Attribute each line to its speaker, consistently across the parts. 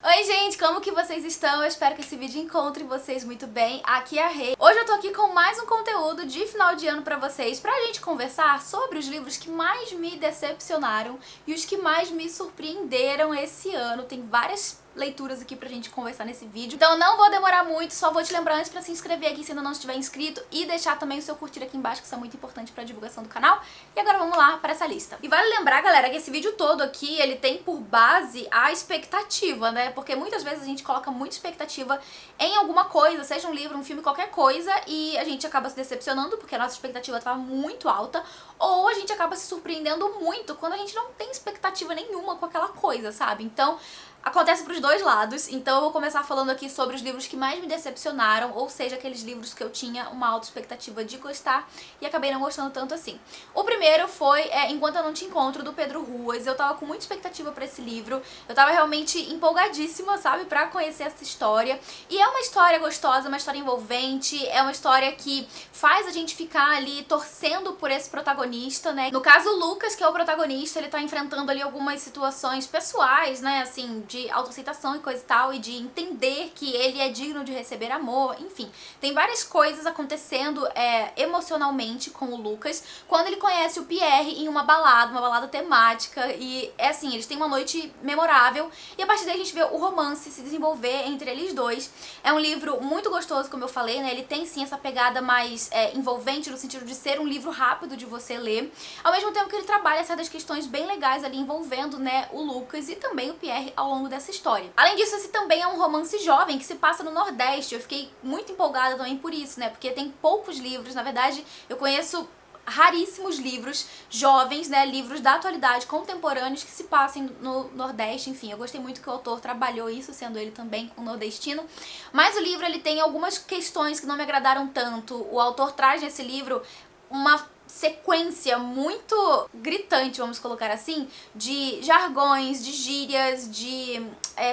Speaker 1: Oi gente, como que vocês estão? Eu espero que esse vídeo encontre vocês muito bem. Aqui é a Rei. Hoje eu tô aqui com mais um conteúdo de final de ano pra vocês, pra gente conversar sobre os livros que mais me decepcionaram e os que mais me surpreenderam esse ano. Tem várias leituras aqui pra gente conversar nesse vídeo. Então eu não vou demorar muito, só vou te lembrar antes pra se inscrever aqui se ainda não estiver inscrito e deixar também o seu curtir aqui embaixo, que isso é muito importante pra divulgação do canal. E agora vamos lá pra essa lista. E vale lembrar, galera, que esse vídeo todo aqui, ele tem por base a expectativa, né? Porque muitas vezes a gente coloca muita expectativa em alguma coisa, seja um livro, um filme, qualquer coisa, e a gente acaba se decepcionando porque a nossa expectativa estava muito alta, ou a gente acaba se surpreendendo muito quando a gente não tem expectativa nenhuma com aquela coisa, sabe? Então, acontece pros dois lados, então eu vou começar falando aqui sobre os livros que mais me decepcionaram, ou seja, aqueles livros que eu tinha uma alta expectativa de gostar e acabei não gostando tanto assim. O primeiro foi Enquanto Eu Não Te Encontro, do Pedro Ruas. Eu tava com muita expectativa pra esse livro, eu tava realmente empolgadíssima, sabe, pra conhecer essa história. E é uma história gostosa, uma história envolvente, é uma história que faz a gente ficar ali torcendo por esse protagonista, né. No caso, o Lucas, que é o protagonista, ele tá enfrentando ali algumas situações pessoais, né, assim, de autoaceitação e coisa e tal, e de entender que ele é digno de receber amor, enfim. Tem várias coisas acontecendo emocionalmente com o Lucas, quando ele conhece o Pierre em uma balada temática, e é assim, eles têm uma noite memorável, e a partir daí a gente vê o romance se desenvolver entre eles dois. É um livro muito gostoso, como eu falei, né, ele tem sim essa pegada mais envolvente, no sentido de ser um livro rápido de você ler, ao mesmo tempo que ele trabalha certas questões bem legais ali envolvendo, né, o Lucas e também o Pierre ao longo dessa história. Além disso, esse também é um romance jovem que se passa no Nordeste. Eu fiquei muito empolgada também por isso, né? Porque tem poucos livros, na verdade, eu conheço raríssimos livros jovens, né, livros da atualidade, contemporâneos, que se passem no Nordeste. Enfim, eu gostei muito que o autor trabalhou isso, sendo ele também um nordestino. Mas o livro, ele tem algumas questões que não me agradaram tanto. O autor traz nesse livro uma sequência muito gritante, vamos colocar assim, de jargões, de gírias, de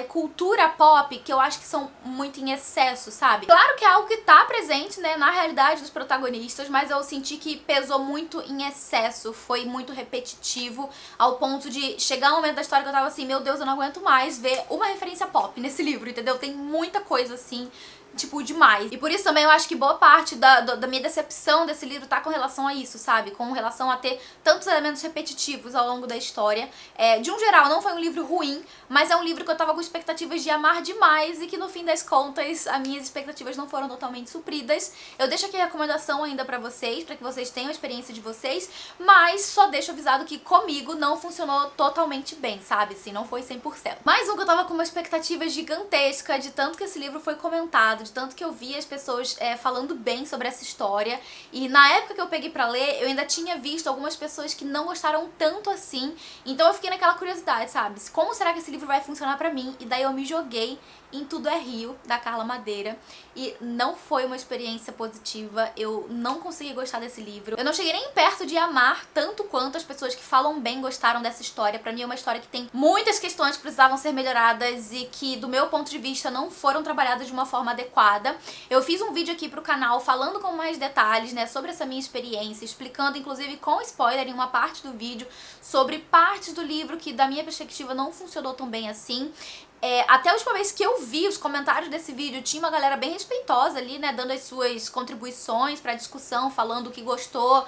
Speaker 1: cultura pop, que eu acho que são muito em excesso, sabe? Claro que é algo que tá presente, né, na realidade dos protagonistas, mas eu senti que pesou muito em excesso, foi muito repetitivo, ao ponto de chegar um momento da história que eu tava assim, meu Deus, eu não aguento mais ver uma referência pop nesse livro, entendeu? Tem muita coisa assim, tipo, demais. E por isso também eu acho que boa parte da minha decepção desse livro tá com relação a isso, sabe? Com relação a ter tantos elementos repetitivos ao longo da história. De um geral, não foi um livro ruim, mas é um livro que eu tava com expectativas de amar demais e que no fim das contas, as minhas expectativas não foram totalmente supridas. Eu deixo aqui a recomendação ainda pra vocês, pra que vocês tenham a experiência de vocês, mas só deixo avisado que comigo não funcionou totalmente bem, sabe? Assim, não foi 100%. Mais um que eu tava com uma expectativa gigantesca de tanto que esse livro foi comentado, de tanto que eu vi as pessoas falando bem sobre essa história, e na época que eu peguei pra ler, eu ainda tinha visto algumas pessoas que não gostaram tanto assim, então eu fiquei naquela curiosidade, sabe? Como será que esse livro vai funcionar pra mim? E daí eu me joguei em Tudo é Rio, da Carla Madeira, e não foi uma experiência positiva, eu não consegui gostar desse livro, eu não cheguei nem perto de amar tanto quanto as pessoas que falam bem gostaram dessa história. Pra mim é uma história que tem muitas questões que precisavam ser melhoradas e que, do meu ponto de vista, não foram trabalhadas de uma forma adequada. Eu fiz um vídeo aqui pro canal falando com mais detalhes, né, sobre essa minha experiência, explicando, inclusive com spoiler em uma parte do vídeo, sobre partes do livro que, da minha perspectiva, não funcionou tão bem assim. Até a última vez que eu vi os comentários desse vídeo, tinha uma galera bem respeitosa ali, né, dando as suas contribuições pra discussão, falando o que gostou,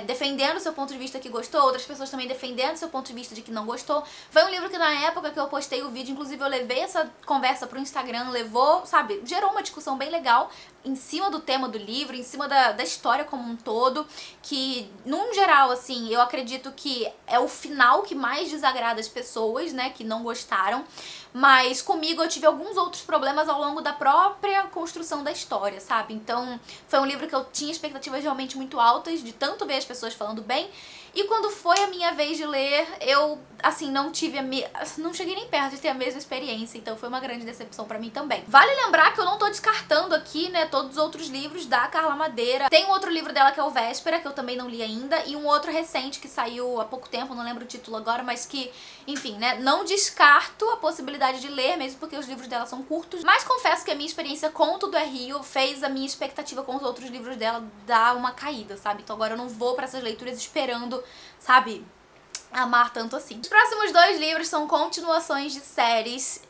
Speaker 1: defendendo o seu ponto de vista que gostou, outras pessoas também defendendo o seu ponto de vista de que não gostou. Foi um livro que na época que eu postei o vídeo, inclusive eu levei essa conversa pro Instagram, levou, sabe, gerou uma discussão bem legal em cima do tema do livro, em cima da história como um todo, que, num geral, assim, eu acredito que é o final que mais desagrada as pessoas, né, que não gostaram, mas comigo eu tive alguns outros problemas ao longo da própria construção da história, sabe? Então, foi um livro que eu tinha expectativas realmente muito altas, de tanto ver as pessoas falando bem, e quando foi a minha vez de ler, eu, assim, não cheguei nem perto de ter a mesma experiência, então foi uma grande decepção pra mim também. Vale lembrar que eu não tô descartando aqui, né, todos os outros livros da Carla Madeira. Tem um outro livro dela que é o Véspera, que eu também não li ainda, e um outro recente que saiu há pouco tempo, não lembro o título agora, mas que, enfim, né, não descarto a possibilidade de ler, mesmo porque os livros dela são curtos, mas confesso que a minha experiência com Tudo é Rio fez a minha expectativa com os outros livros dela dar uma caída, sabe? Então agora eu não vou pra essas leituras esperando, sabe, amar tanto assim. Os próximos 2 livros são continuações de séries.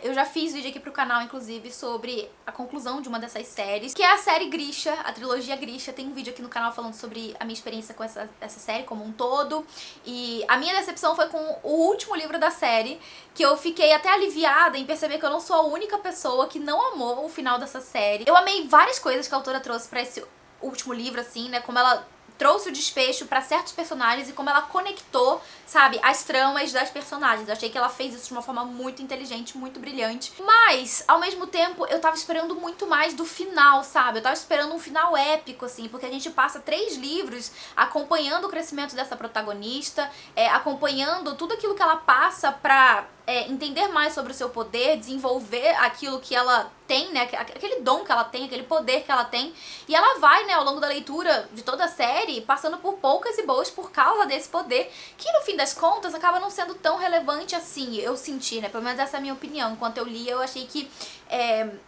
Speaker 1: Eu já fiz vídeo aqui pro canal, inclusive, sobre a conclusão de uma dessas séries, que é a série Grisha, a trilogia Grisha. Tem um vídeo aqui no canal falando sobre a minha experiência com essa série como um todo. E a minha decepção foi com o último livro da série, que eu fiquei até aliviada em perceber que eu não sou a única pessoa que não amou o final dessa série. Eu amei várias coisas que a autora trouxe pra esse último livro, assim, né, como ela trouxe o desfecho pra certos personagens e como ela conectou, sabe, as tramas das personagens. Eu achei que ela fez isso de uma forma muito inteligente, muito brilhante. Mas, ao mesmo tempo, eu tava esperando muito mais do final, sabe? Eu tava esperando um final épico, assim, porque a gente passa 3 livros acompanhando o crescimento dessa protagonista, acompanhando tudo aquilo que ela passa pra entender mais sobre o seu poder, desenvolver aquilo que ela tem, né, aquele dom que ela tem, aquele poder que ela tem, e ela vai, né, ao longo da leitura de toda a série, passando por poucas e boas por causa desse poder, que no fim das contas acaba não sendo tão relevante assim, eu senti, né, pelo menos essa é a minha opinião. Enquanto eu lia, eu achei que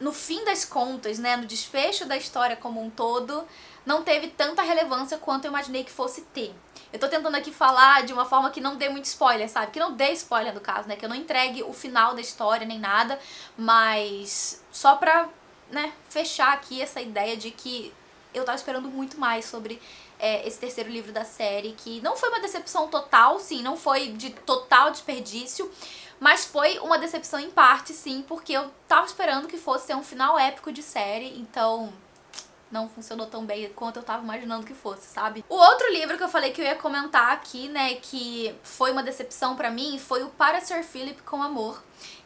Speaker 1: no fim das contas, né, no desfecho da história como um todo, não teve tanta relevância quanto eu imaginei que fosse ter. Eu tô tentando aqui falar de uma forma que não dê muito spoiler, sabe? Que não dê spoiler no caso, né? Que eu não entregue o final da história nem nada, mas só pra, né, fechar aqui essa ideia de que eu tava esperando muito mais sobre esse terceiro livro da série, que não foi uma decepção total, sim, não foi de total desperdício, mas foi uma decepção em parte, sim, porque eu tava esperando que fosse ter um final épico de série, então não funcionou tão bem quanto eu tava imaginando que fosse, sabe? O outro livro que eu falei que eu ia comentar aqui, né, que foi uma decepção pra mim, foi o Para Sir Philip com Amor,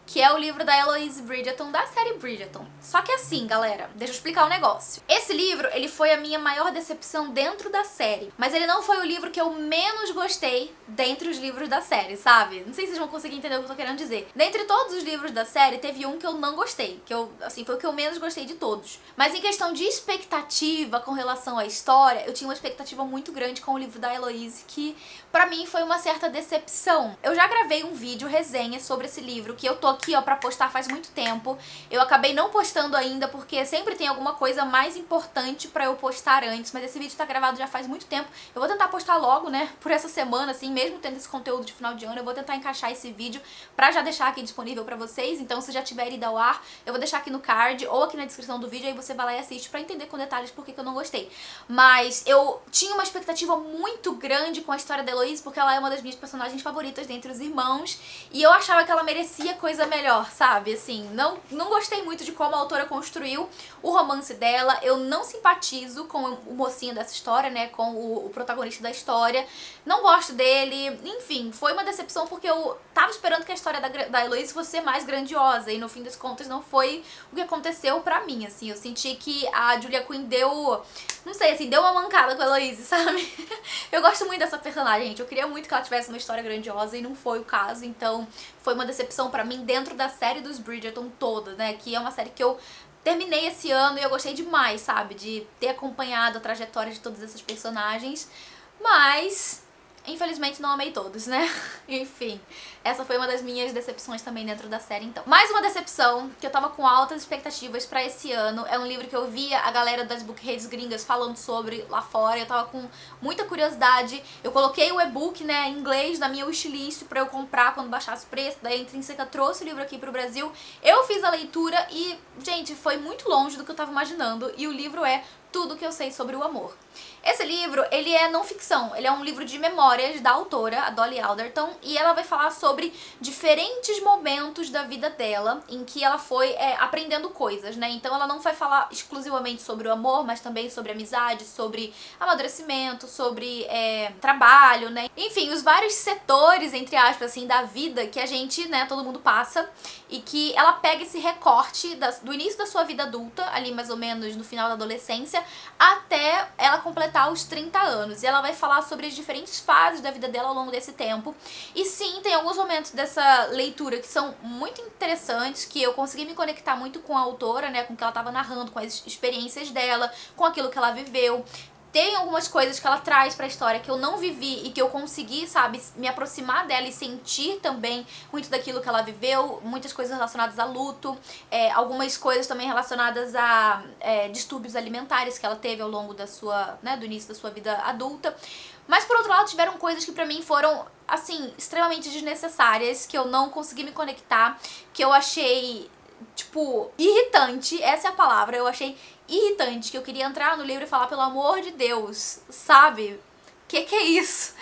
Speaker 1: que é o livro da Eloise Bridgerton, da série Bridgerton. Só que assim, galera, deixa eu explicar um negócio. Esse livro, ele foi a minha maior decepção dentro da série, mas ele não foi o livro que eu menos gostei dentre os livros da série, sabe? Não sei se vocês vão conseguir entender o que eu tô querendo dizer. Dentre todos os livros da série, teve um que eu não gostei, que assim, foi o que eu menos gostei de todos. Mas em questão de expectativa com relação à história, eu tinha uma expectativa muito grande com o livro da Eloise, que pra mim foi uma certa decepção. Eu já gravei um vídeo resenha sobre esse livro, que eu tô aqui, ó, pra postar faz muito tempo. Eu acabei não postando ainda, porque sempre tem alguma coisa mais importante pra eu postar antes, mas esse vídeo tá gravado já faz muito tempo. Eu vou tentar postar logo, né, por essa semana, assim, mesmo tendo esse conteúdo de final de ano, eu vou tentar encaixar esse vídeo pra já deixar aqui disponível pra vocês. Então, se já tiver ido ao ar, eu vou deixar aqui no card ou aqui na descrição do vídeo, aí você vai lá e assiste pra entender com detalhes por que eu não gostei. Mas eu tinha uma expectativa muito grande com a história da Eloise, porque ela é uma das minhas personagens favoritas dentre os irmãos, e eu achava que ela merecia coisa melhor, sabe? Assim, não gostei muito de como a autora construiu o romance dela. Eu não simpatizo com o mocinho dessa história, né, com o protagonista da história, não gosto dele, enfim, foi uma decepção porque eu tava esperando que a história da Eloise fosse ser mais grandiosa, e no fim das contas não foi o que aconteceu pra mim, assim. Eu senti que a Julia Quinn deu, não sei, assim, deu uma mancada com a Eloise, sabe? Eu gosto muito dessa personagem, gente, eu queria muito que ela tivesse uma história grandiosa e não foi o caso, então foi uma decepção pra mim dentro da série dos Bridgerton toda, né, que é uma série que eu terminei esse ano e eu gostei demais, sabe, de ter acompanhado a trajetória de todas essas personagens, mas infelizmente não amei todos, né? Enfim, essa foi uma das minhas decepções também dentro da série, então. Mais uma decepção, que eu tava com altas expectativas pra esse ano, é um livro que eu via a galera das bookheads gringas falando sobre lá fora, eu tava com muita curiosidade, eu coloquei o e-book, né, em inglês na minha wishlist pra eu comprar quando baixasse o preço, daí a Intrínseca trouxe o livro aqui pro Brasil, eu fiz a leitura e, gente, foi muito longe do que eu tava imaginando, e o livro é Tudo que eu sei sobre o amor. Esse livro, ele é não ficção, ele é um livro de memórias da autora, a Dolly Alderton, e ela vai falar sobre diferentes momentos da vida dela, em que ela foi aprendendo coisas, né? Então ela não vai falar exclusivamente sobre o amor, mas também sobre amizade, sobre amadurecimento, sobre trabalho, né? Enfim, os vários setores, entre aspas, assim, da vida que a gente, né, todo mundo passa, e que ela pega esse recorte do início da sua vida adulta, ali mais ou menos no final da adolescência, até ela completar os 30 anos. E ela vai falar sobre as diferentes fases da vida dela ao longo desse tempo. E sim, tem alguns momentos dessa leitura que são muito interessantes, que eu consegui me conectar muito com a autora, né, com o que ela estava narrando, com as experiências dela, com aquilo que ela viveu. Tem algumas coisas que ela traz pra história que eu não vivi e que eu consegui, sabe, me aproximar dela e sentir também muito daquilo que ela viveu, muitas coisas relacionadas a luto, algumas coisas também relacionadas a distúrbios alimentares que ela teve ao longo da sua, né, do início da sua vida adulta. Mas por outro lado tiveram coisas que pra mim foram assim, extremamente desnecessárias, que eu não consegui me conectar, que eu achei, tipo, irritante, essa é a palavra, eu achei irritante, que eu queria entrar no livro e falar, pelo amor de Deus, sabe? Que é isso?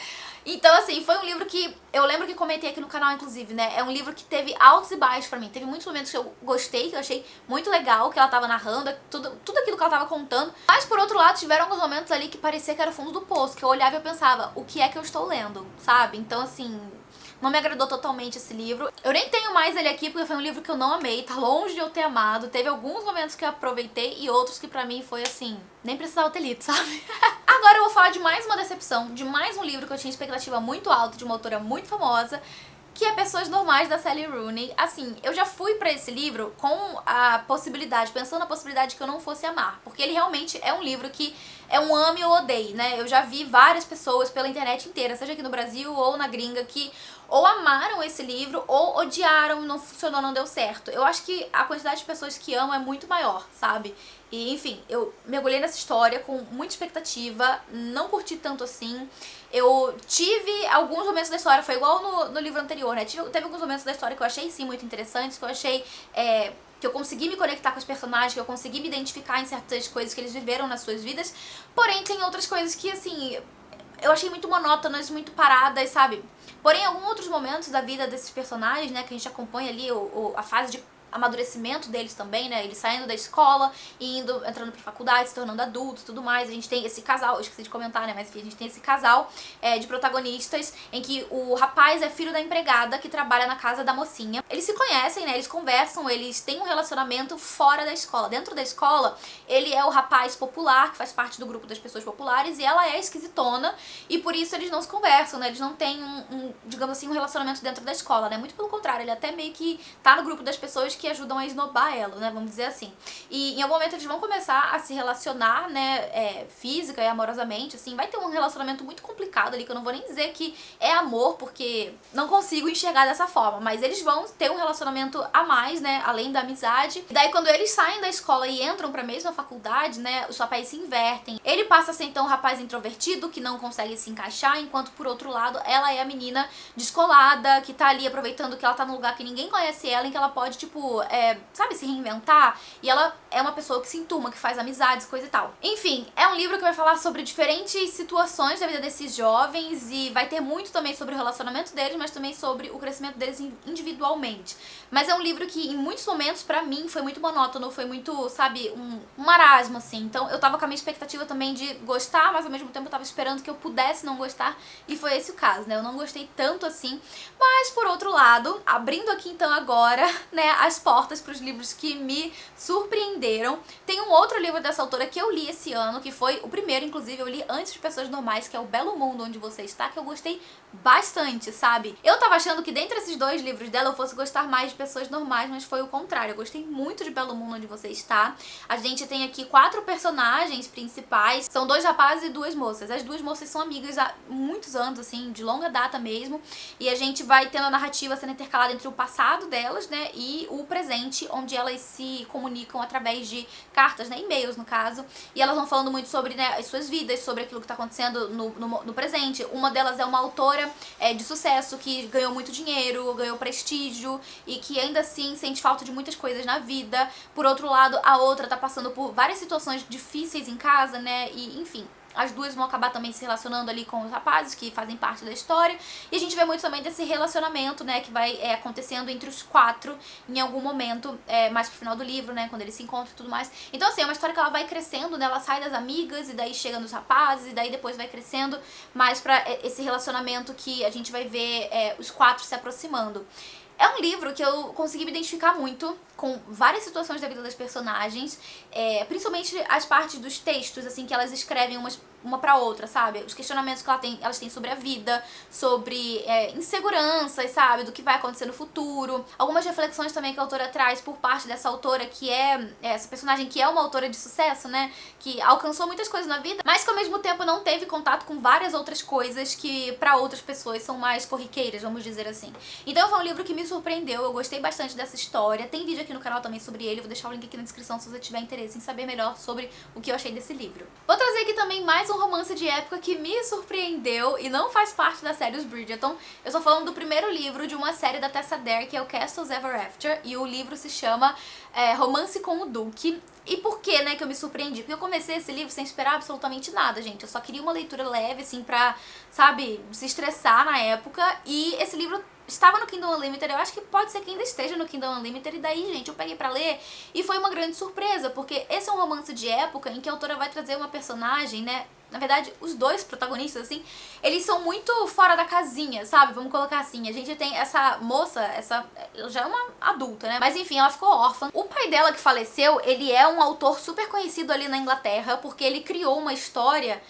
Speaker 1: Então, assim, foi um livro que eu lembro que comentei aqui no canal, inclusive, né? É um livro que teve altos e baixos pra mim. Teve muitos momentos que eu gostei, que eu achei muito legal, que ela tava narrando, tudo aquilo que ela tava contando. Mas, por outro lado, tiveram alguns momentos ali que parecia que era o fundo do poço, que eu olhava e eu pensava, o que é que eu estou lendo, sabe? Então, assim, não me agradou totalmente esse livro. Eu nem tenho mais ele aqui porque foi um livro que eu não amei, tá longe de eu ter amado. Teve alguns momentos que eu aproveitei e outros que pra mim foi assim, nem precisava ter lido, sabe? Agora eu vou falar de mais uma decepção, de mais um livro que eu tinha expectativa muito alta, de uma autora muito famosa, que é Pessoas Normais, da Sally Rooney. Assim, eu já fui pra esse livro com a possibilidade, pensando na possibilidade que eu não fosse amar, porque ele realmente é um livro que é um ame ou odeie, né? Eu já vi várias pessoas pela internet inteira, seja aqui no Brasil ou na gringa, que ou amaram esse livro ou odiaram, não funcionou, não deu certo. Eu acho que a quantidade de pessoas que amam é muito maior, sabe? E, enfim, eu mergulhei nessa história com muita expectativa, não curti tanto assim. Eu tive alguns momentos da história, foi igual no livro anterior, né? Teve alguns momentos da história que eu achei, sim, muito interessantes, que eu achei que eu consegui me conectar com os personagens, que eu consegui me identificar em certas coisas que eles viveram nas suas vidas. Porém, tem outras coisas que, assim, eu achei muito monótonas, muito paradas, sabe? Porém, em alguns outros momentos da vida desses personagens, né, que a gente acompanha ali a fase de amadurecimento deles também, né, eles saindo da escola e entrando pra faculdade, se tornando adultos e tudo mais. A gente tem esse casal, eu esqueci de comentar, né, mas enfim, a gente tem esse casal de protagonistas em que o rapaz é filho da empregada que trabalha na casa da mocinha. Eles se conhecem, né, eles conversam, eles têm um relacionamento fora da escola. Dentro da escola, ele é o rapaz popular, que faz parte do grupo das pessoas populares, e ela é esquisitona, e por isso eles não se conversam, né, eles não têm digamos assim, um relacionamento dentro da escola, né, muito pelo contrário, ele até meio que tá no grupo das pessoas que ajudam a esnobar ela, né, vamos dizer assim. E em algum momento eles vão começar a se relacionar, né, física e amorosamente, assim, vai ter um relacionamento muito complicado ali, que eu não vou nem dizer que é amor, porque não consigo enxergar dessa forma, mas eles vão ter um relacionamento a mais, né, além da amizade. E daí quando eles saem da escola e entram pra mesma faculdade, né, os papéis se invertem. Ele passa a ser então um rapaz introvertido, que não consegue se encaixar, enquanto por outro lado, ela é a menina descolada, que tá ali aproveitando que ela tá num lugar que ninguém conhece ela, em que ela pode, tipo, sabe, se reinventar, e ela é uma pessoa que se enturma, que faz amizades, coisa e tal. Enfim, é um livro que vai falar sobre diferentes situações da vida desses jovens e vai ter muito também sobre o relacionamento deles, mas também sobre o crescimento deles individualmente. Mas é um livro que em muitos momentos, pra mim, foi muito monótono, foi muito, sabe, um marasmo, assim. Então eu tava com a minha expectativa também de gostar, mas ao mesmo tempo eu tava esperando que eu pudesse não gostar, e foi esse o caso, né? Eu não gostei tanto assim, mas por outro lado, abrindo aqui então agora, né, as portas para os livros que me surpreenderam. Tem um outro livro dessa autora que eu li esse ano, que foi o primeiro, inclusive, eu li antes de Pessoas Normais, que é o Belo Mundo Onde Você Está, que eu gostei bastante, sabe? Eu tava achando que dentre esses dois livros dela eu fosse gostar mais de Pessoas Normais, mas foi o contrário. Eu gostei muito de Belo Mundo Onde Você Está. A gente tem aqui 4 personagens principais, são 2 rapazes e 2 moças. As 2 moças são amigas há muitos anos, assim, de longa data mesmo, e a gente vai tendo a narrativa sendo intercalada entre o passado delas, né, e o presente, onde elas se comunicam através de cartas, né, e-mails no caso, e elas vão falando muito sobre, né, as suas vidas, sobre aquilo que tá acontecendo no presente. Uma delas é uma autora de sucesso que ganhou muito dinheiro, ganhou prestígio e que ainda assim sente falta de muitas coisas na vida. Por outro lado, a outra tá passando por várias situações difíceis em casa, né, e enfim, as duas vão acabar também se relacionando ali com os rapazes que fazem parte da história. E a gente vê muito também desse relacionamento, né, que vai acontecendo entre os 4 em algum momento, mais pro final do livro, né, quando eles se encontram e tudo mais. Então, assim, é uma história que ela vai crescendo, né, ela sai das amigas e daí chega nos rapazes e daí depois vai crescendo mais pra esse relacionamento que a gente vai ver os 4 se aproximando. É um livro que eu consegui me identificar muito com várias situações da vida das personagens, principalmente as partes dos textos, assim, que elas escrevem uma pra outra, sabe? Os questionamentos que elas têm sobre a vida, sobre inseguranças, sabe? Do que vai acontecer no futuro. Algumas reflexões também que a autora traz por parte dessa autora, que é essa personagem que é uma autora de sucesso, né? Que alcançou muitas coisas na vida, mas que ao mesmo tempo não teve contato com várias outras coisas que pra outras pessoas são mais corriqueiras, vamos dizer assim. Então foi um livro que me surpreendeu, eu gostei bastante dessa história. Tem vídeo aqui no canal também sobre ele, vou deixar o link aqui na descrição se você tiver interesse em saber melhor sobre o que eu achei desse livro. Vou trazer aqui também mais mais um romance de época que me surpreendeu e não faz parte da série Os Bridgerton. Eu tô falando do primeiro livro de uma série da Tessa Dare, que é o Castles Ever After, e o livro se chama Romance com o Duque. E por que, né, que eu me surpreendi? Porque eu comecei esse livro sem esperar absolutamente nada, gente. Eu só queria uma leitura leve, assim, pra, sabe, se estressar na época. E esse livro estava no Kindle Unlimited, eu acho que pode ser que ainda esteja no Kindle Unlimited, e daí, gente, eu peguei pra ler e foi uma grande surpresa, porque esse é um romance de época em que a autora vai trazer uma personagem, né, na verdade, os dois protagonistas, assim, eles são muito fora da casinha, sabe? Vamos colocar assim, a gente tem essa moça, ela já é uma adulta, né? Mas enfim, ela ficou órfã. O pai dela que faleceu, ele é um autor super conhecido ali na Inglaterra, porque ele criou uma história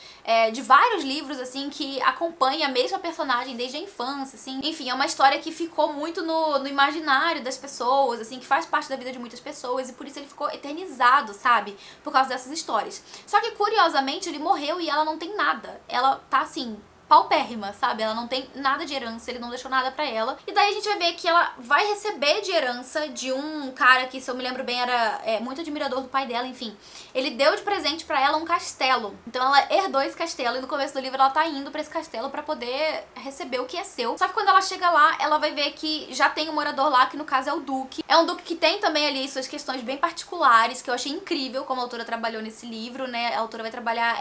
Speaker 1: de vários livros, assim, que acompanha a mesma personagem desde a infância, assim. Enfim, é uma história que ficou muito no imaginário das pessoas, assim, que faz parte da vida de muitas pessoas, e por isso ele ficou eternizado, sabe? Por causa dessas histórias. Só que, curiosamente, ele morreu e ela não tem nada. Ela tá, assim, paupérrima, sabe? Ela não tem nada de herança, ele não deixou nada pra ela. E daí a gente vai ver que ela vai receber de herança de um cara que, se eu me lembro bem, era muito admirador do pai dela, enfim. Ele deu de presente pra ela um castelo. Então ela herdou esse castelo e no começo do livro ela tá indo pra esse castelo pra poder receber o que é seu. Só que quando ela chega lá, ela vai ver que já tem um morador lá, que no caso é o Duque. É um Duque que tem também ali suas questões bem particulares, que eu achei incrível como a autora trabalhou nesse livro, né? A autora vai trabalhar,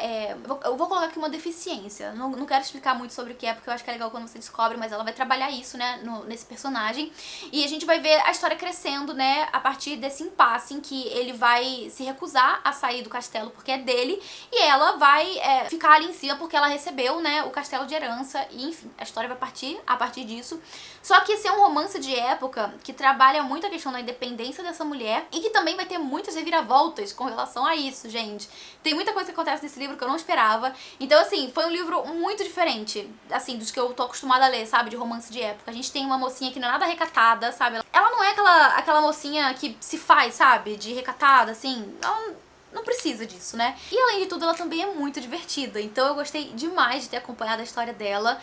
Speaker 1: eu vou colocar aqui uma deficiência, não quero explicar muito sobre o que é, porque eu acho que é legal quando você descobre, mas ela vai trabalhar isso, né, nesse personagem. E a gente vai ver a história crescendo, né, a partir desse impasse em que ele vai se recusar a sair do castelo porque é dele, e ela vai ficar ali em cima porque ela recebeu, né, o castelo de herança, e enfim, a história vai partir a partir disso. Só que esse é um romance de época que trabalha muito a questão da independência dessa mulher e que também vai ter muitas reviravoltas com relação a isso, gente. Tem muita coisa que acontece nesse livro que eu não esperava. Então, assim, foi um livro muito diferente, assim, dos que eu tô acostumada a ler, sabe, de romance de época. A gente tem uma mocinha que não é nada recatada, sabe? Ela não é aquela mocinha que se faz, sabe, de recatada, assim. Ela não precisa disso, né? E além de tudo, ela também é muito divertida. Então eu gostei demais de ter acompanhado a história dela.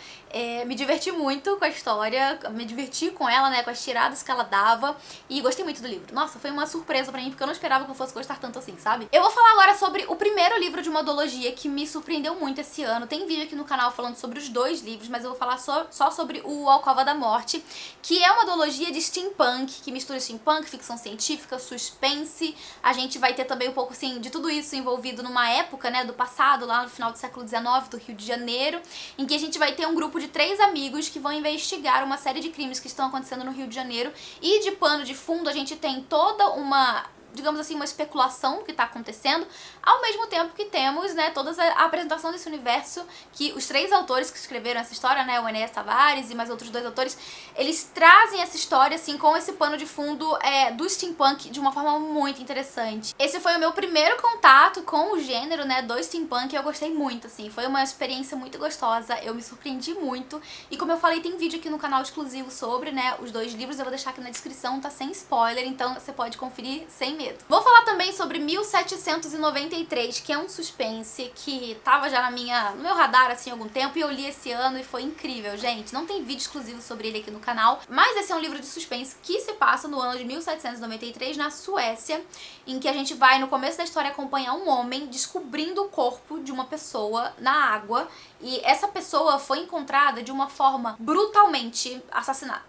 Speaker 1: Me diverti muito com a história, me diverti com ela, né, com as tiradas que ela dava. E gostei muito do livro. Nossa, foi uma surpresa pra mim, porque eu não esperava que eu fosse gostar tanto assim, sabe? Eu vou falar agora sobre o primeiro livro de uma duologia que me surpreendeu muito esse ano. Tem vídeo aqui no canal falando sobre os dois livros, mas eu vou falar só sobre o Alcova da Morte, que é uma duologia de steampunk, que mistura steampunk, ficção científica, suspense. A gente vai ter também um pouco, assim, de tudo isso envolvido numa época, né, do passado, lá no final do século XIX, do Rio de Janeiro, em que a gente vai ter um grupo de 3 amigos que vão investigar uma série de crimes que estão acontecendo no Rio de Janeiro, e de pano de fundo a gente tem toda uma, digamos assim, uma especulação do que tá acontecendo, ao mesmo tempo que temos, né, toda a apresentação desse universo que os 3 autores que escreveram essa história, né, o Enéas Tavares e mais outros 2 autores, eles trazem essa história, assim, com esse pano de fundo do steampunk de uma forma muito interessante. Esse foi o meu primeiro contato com o gênero, né, do steampunk, e eu gostei muito, assim, foi uma experiência muito gostosa, eu me surpreendi muito, e como eu falei, tem vídeo aqui no canal exclusivo sobre, né, os 2 livros, eu vou deixar aqui na descrição, tá sem spoiler, então você pode conferir sem medo. Vou falar também sobre 1793, que é um suspense que tava já no meu radar, assim, há algum tempo, e eu li esse ano e foi incrível, gente. Não tem vídeo exclusivo sobre ele aqui no canal, mas esse é um livro de suspense que se passa no ano de 1793, na Suécia, em que a gente vai, no começo da história, acompanhar um homem descobrindo o corpo de uma pessoa na água, e essa pessoa foi encontrada de uma forma brutalmente assassinada.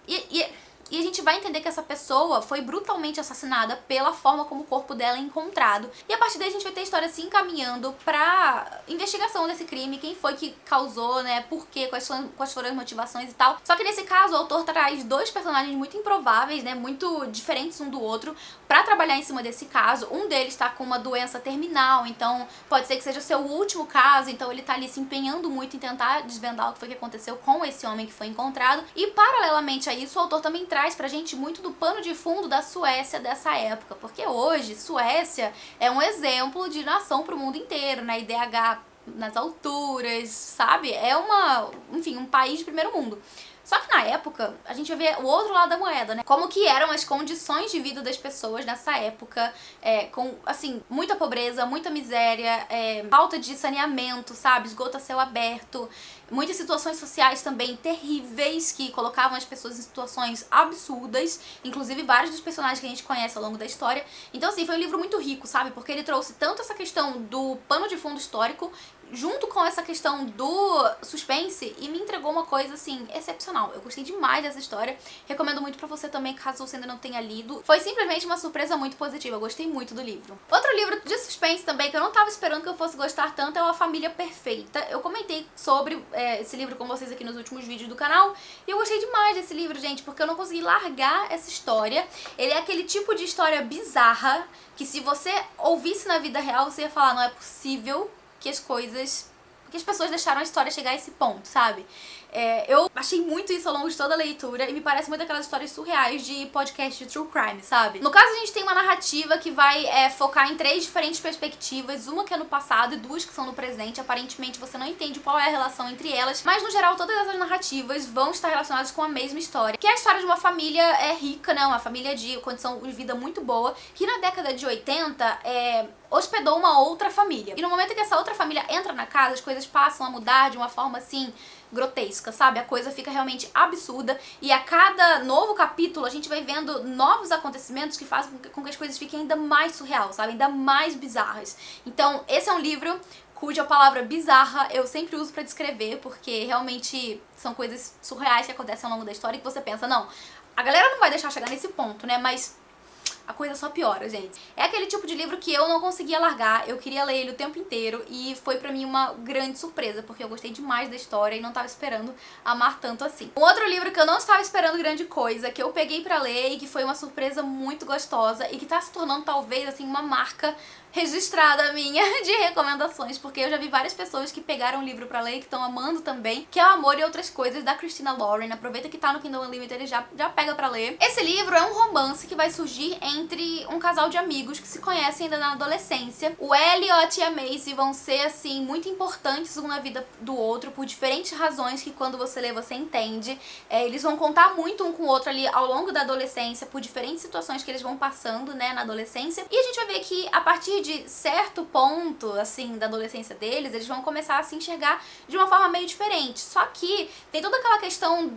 Speaker 1: E a gente vai entender que essa pessoa foi brutalmente assassinada pela forma como o corpo dela é encontrado. E a partir daí a gente vai ter a história se encaminhando pra investigação desse crime, quem foi que causou, né, por quê, quais foram as motivações e tal. Só que nesse caso o autor traz 2 personagens muito improváveis, né, muito diferentes um do outro, pra trabalhar em cima desse caso. Um deles tá com uma doença terminal, então pode ser que seja o seu último caso, então ele tá ali se empenhando muito em tentar desvendar o que foi que aconteceu com esse homem que foi encontrado. E paralelamente a isso, o autor também traz pra gente muito do pano de fundo da Suécia dessa época, porque hoje Suécia é um exemplo de nação pro mundo inteiro, né, IDH nas alturas, sabe? É enfim, um país de primeiro mundo. Só que na época, a gente vai ver o outro lado da moeda, né? Como que eram as condições de vida das pessoas nessa época, com, assim, muita pobreza, muita miséria, falta de saneamento, sabe? Esgoto a céu aberto. muitas situações sociais também terríveis, que colocavam as pessoas em situações absurdas, inclusive vários dos personagens que a gente conhece ao longo da história. Então assim, foi um livro muito rico, sabe? Porque ele trouxe tanto essa questão do pano de fundo histórico, junto com essa questão do suspense, e me entregou uma coisa, assim, excepcional. Eu gostei demais dessa história, recomendo muito pra você também, caso você ainda não tenha lido. Foi simplesmente uma surpresa muito positiva, eu gostei muito do livro. Outro livro de suspense também, que eu não tava esperando que eu fosse gostar tanto, é o A Família Perfeita. Eu comentei sobre esse livro com vocês aqui nos últimos vídeos do canal, e eu gostei demais desse livro, gente, porque eu não consegui largar essa história. Ele é aquele tipo de história bizarra, que se você ouvisse na vida real, você ia falar, não é possível que as pessoas deixaram a história chegar a esse ponto, sabe? Eu achei muito isso ao longo de toda a leitura e me parece muito aquelas histórias surreais de podcast de true crime, sabe? No caso, a gente tem uma narrativa que vai focar em 3 diferentes perspectivas, uma que é no passado e 2 que são no presente. Aparentemente você não entende qual é a relação entre elas, mas no geral todas essas narrativas vão estar relacionadas com a mesma história, que é a história de uma família rica, né? Uma família de condição de vida muito boa, que na década de 80 hospedou uma outra família. E no momento que essa outra família entra na casa, as coisas passam a mudar de uma forma assim grotesca, sabe? A coisa fica realmente absurda, e a cada novo capítulo a gente vai vendo novos acontecimentos que fazem com que as coisas fiquem ainda mais surreal, sabe? Ainda mais bizarras. Então, esse é um livro cuja palavra bizarra eu sempre uso pra descrever, porque realmente são coisas surreais que acontecem ao longo da história e que você pensa, não, a galera não vai deixar chegar nesse ponto, né? Mas a coisa só piora, gente. É aquele tipo de livro que eu não conseguia largar, eu queria ler ele o tempo inteiro, e foi pra mim uma grande surpresa, porque eu gostei demais da história e não tava esperando amar tanto assim. Um outro livro que eu não estava esperando grande coisa, que eu peguei pra ler e que foi uma surpresa muito gostosa e que tá se tornando talvez assim uma marca registrada minha de recomendações, porque eu já vi várias pessoas que pegaram o livro pra ler e que estão amando também, que é O Amor e Outras Coisas, da Christina Lauren. Aproveita que tá no Kindle Unlimited e já pega pra ler. Esse livro é um romance que vai surgir entre um casal de amigos que se conhecem ainda na adolescência. O Elliot e a Maisie vão ser, assim, muito importantes um na vida do outro, por diferentes razões que quando você lê você entende. Eles vão contar muito um com o outro ali ao longo da adolescência, por diferentes situações que eles vão passando, né, na adolescência. E a gente vai ver que a partir de certo ponto, assim, da adolescência deles, eles vão começar a se enxergar de uma forma meio diferente. Só que tem toda aquela questão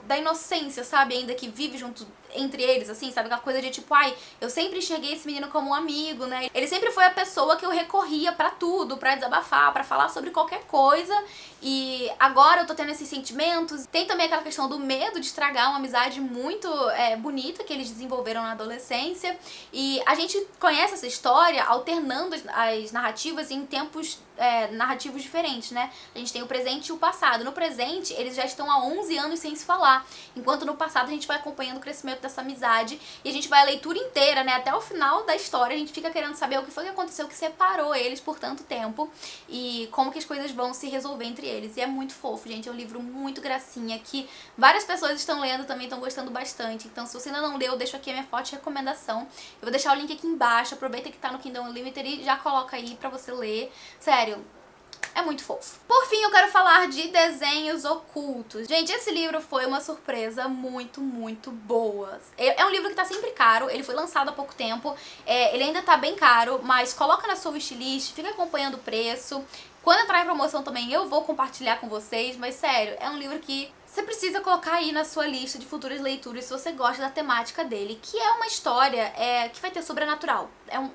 Speaker 1: da inocência, sabe, ainda que vive junto entre eles, assim, sabe, aquela coisa de tipo, ai, eu sempre enxerguei esse menino como um amigo, né? Ele sempre foi a pessoa que eu recorria pra tudo, pra desabafar, pra falar sobre qualquer coisa, e agora eu tô tendo esses sentimentos. Tem também aquela questão do medo de estragar uma amizade muito bonita que eles desenvolveram na adolescência, e a gente conhece essa história alternando as narrativas em tempos narrativos diferentes, né? A gente tem o presente e o passado. No presente, eles já estão há 11 anos sem se falar, enquanto no passado a gente vai acompanhando o crescimento dessa amizade, e a gente vai a leitura inteira, né, até o final da história, a gente fica querendo saber o que foi que aconteceu, que separou eles por tanto tempo, e como que as coisas vão se resolver entre eles. E é muito fofo, gente, é um livro muito gracinha, que várias pessoas estão lendo também, estão gostando bastante. Então se você ainda não leu, eu deixo aqui a minha forte recomendação. Eu vou deixar o link aqui embaixo, aproveita que tá no Kindle Unlimited e já coloca aí pra você ler. Sério, é muito fofo. Por fim, eu quero falar de Desenhos Ocultos. Gente, esse livro foi uma surpresa muito, muito boa. É um livro que tá sempre caro, ele foi lançado há pouco tempo, ele ainda tá bem caro, mas coloca na sua wishlist, fica acompanhando o preço. Quando entrar em promoção também eu vou compartilhar com vocês, mas sério, é um livro que você precisa colocar aí na sua lista de futuras leituras se você gosta da temática dele, que é uma história que vai ter sobrenatural. É um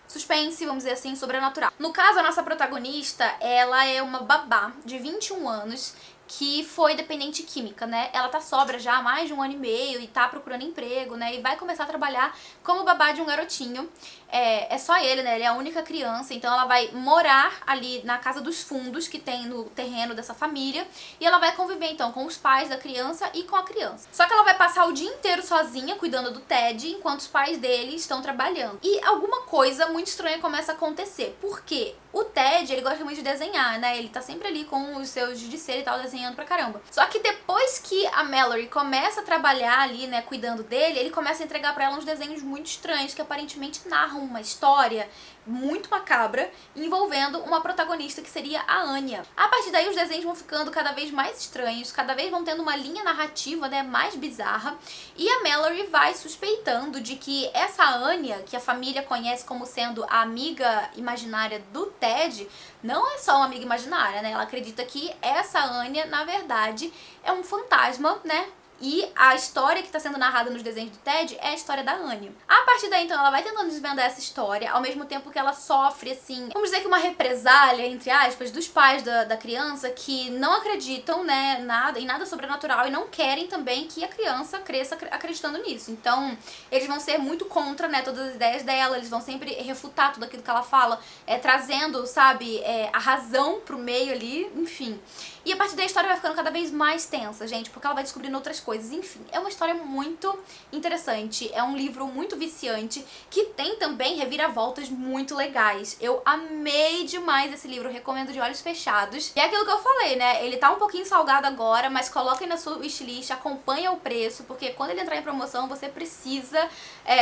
Speaker 1: suspense, vamos dizer assim, sobrenatural. No caso, a nossa protagonista, ela é uma babá de 21 anos que foi dependente química, né? Ela tá sóbria já há mais de 1 ano e meio e tá procurando emprego, né? E vai começar a trabalhar como babá de um garotinho. É só ele, né? Ele é a única criança, então ela vai morar ali na casa dos fundos que tem no terreno dessa família, e ela vai conviver então com os pais da criança e com a criança. Só que ela vai passar o dia inteiro sozinha cuidando do Ted, enquanto os pais dele estão trabalhando. E alguma coisa muito estranha começa a acontecer. Por quê? O Ted, ele gosta muito de desenhar, né? Ele tá sempre ali com os seus giz de cera e tal, desenhando desenhando pra caramba. Só que depois que a Mallory começa a trabalhar ali, né, cuidando dele, ele começa a entregar pra ela uns desenhos muito estranhos que aparentemente narram uma história muito macabra envolvendo uma protagonista que seria a Anya. A partir daí os desenhos vão ficando cada vez mais estranhos, cada vez vão tendo uma linha narrativa, né, mais bizarra, e a Mallory vai suspeitando de que essa Anya, que a família conhece como sendo a amiga imaginária do Ted, não é só uma amiga imaginária, né? Ela acredita que essa Anya, na verdade, é um fantasma, né? E a história que está sendo narrada nos desenhos do Ted é a história da Anya. A partir daí, então, ela vai tentando desvendar essa história, ao mesmo tempo que ela sofre, assim, vamos dizer que uma represália, entre aspas, dos pais da criança que não acreditam, né, em nada sobrenatural e não querem também que a criança cresça acreditando nisso. Então, eles vão ser muito contra, né, todas as ideias dela, eles vão sempre refutar tudo aquilo que ela fala, trazendo, sabe, a razão pro meio ali, enfim. E a partir daí a história vai ficando cada vez mais tensa, gente, porque ela vai descobrindo outras coisas. Enfim, é uma história muito interessante, é um livro muito viciante, que tem também reviravoltas muito legais. Eu amei demais esse livro, recomendo de olhos fechados. E é aquilo que eu falei, né, ele tá um pouquinho salgado agora, mas coloquem na sua wishlist, acompanha o preço, porque quando ele entrar em promoção, você precisa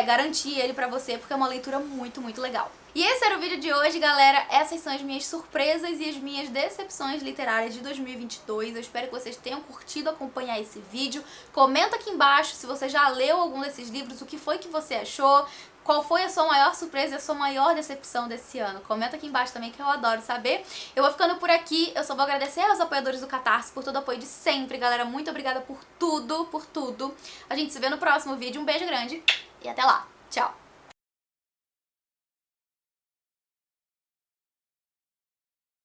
Speaker 1: garantir ele pra você, porque é uma leitura muito, muito legal. E esse era o vídeo de hoje, galera. Essas são as minhas surpresas e as minhas decepções literárias de 2022. Eu espero que vocês tenham curtido acompanhar esse vídeo. Comenta aqui embaixo se você já leu algum desses livros, o que foi que você achou, qual foi a sua maior surpresa e a sua maior decepção desse ano. Comenta aqui embaixo também, que eu adoro saber. Eu vou ficando por aqui. Eu só vou agradecer aos apoiadores do Catarse por todo o apoio de sempre, galera. Muito obrigada por tudo, por tudo. A gente se vê no próximo vídeo. Um beijo grande e até lá. Tchau!